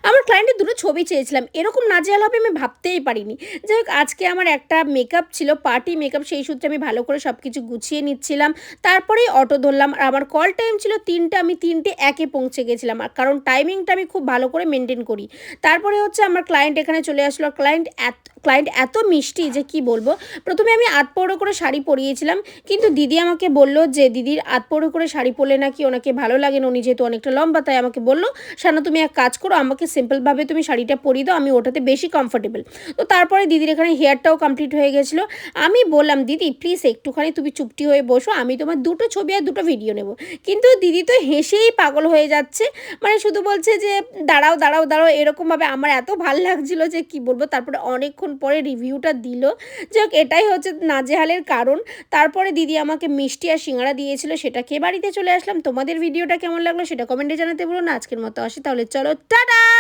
আমার ক্লায়েন্টের দুটো ছবি চেয়েছিলাম, এরকম নাজেহাল হবে আমি ভাবতেই পারিনি। যাই হোক আজকে আমার একটা মেকআপ ছিল, পার্টি মেকআপ, সেই সূত্রে আমি ভালো করে সব কিছু গুছিয়ে নিচ্ছিলাম। তারপরেই অটো ধরলাম আর আমার কল টাইম ছিল ৩টা, আমি ৩টে ১ এ পৌঁছে গেছিলাম। আর কারণ টাইমিংটা আমি খুব ভালো করে মেনটেন করি। তারপরে হচ্ছে আমার ক্লায়েন্ট এখানে চলে আসলো। আর ক্লায়েন্ট এত মিষ্টি যে কি বলবো। প্রথমে আমি আধপৌড়ো করে শাড়ি পরিয়েছিলাম, কিন্তু দিদি আমাকে বলল যে দিদির আধপৌড়ো করে শাড়ি পরলে নাকি ওনাকে ভালো লাগে না, উনি যেহেতু অনেকটা লম্বা, তাই আমাকে বলল, "সানা তুমি এক কাজ করো, আমাকে সিম্পলভাবে তুমি শাড়িটা পরিয়ে দাও, আমি ওটাতে বেশি কমফোর্টেবল।" তো তারপরে দিদির এখানে হেয়ারটাও কমপ্লিট হয়ে গেছিলো। আমি বললাম, "দিদি প্লিজ একটুখানি তুমি চুপটি হয়ে বসো, আমি তোমার দুটো ছবি আর দুটো ভিডিও নেব।" কিন্তু দিদি তো হেসেই পাগল হয়ে যাচ্ছে। মানে শুধু বলছে যে, "দাঁড়াও, দাঁড়াও, দাঁড়াও।" এরকমভাবে আমার এত ভাল লাগছিলো যে কি বলবো। তারপরে অনেকক্ষণ পরে রিভিউটা দিল। যাই হোক এটাই হচ্ছে নাজেহালের কারণ। তারপরে দিদি আমাকে মিষ্টি আর সিঙ্গারা দিয়েছিল, সেটা খেয়ে বাড়িতে চলে আসলাম। তোমাদের ভিডিওটা কেমন লাগলো সেটা কমেন্টে জানাতে ভুলো না। আজকের মতো আসি তাহলে, চলো টাটা।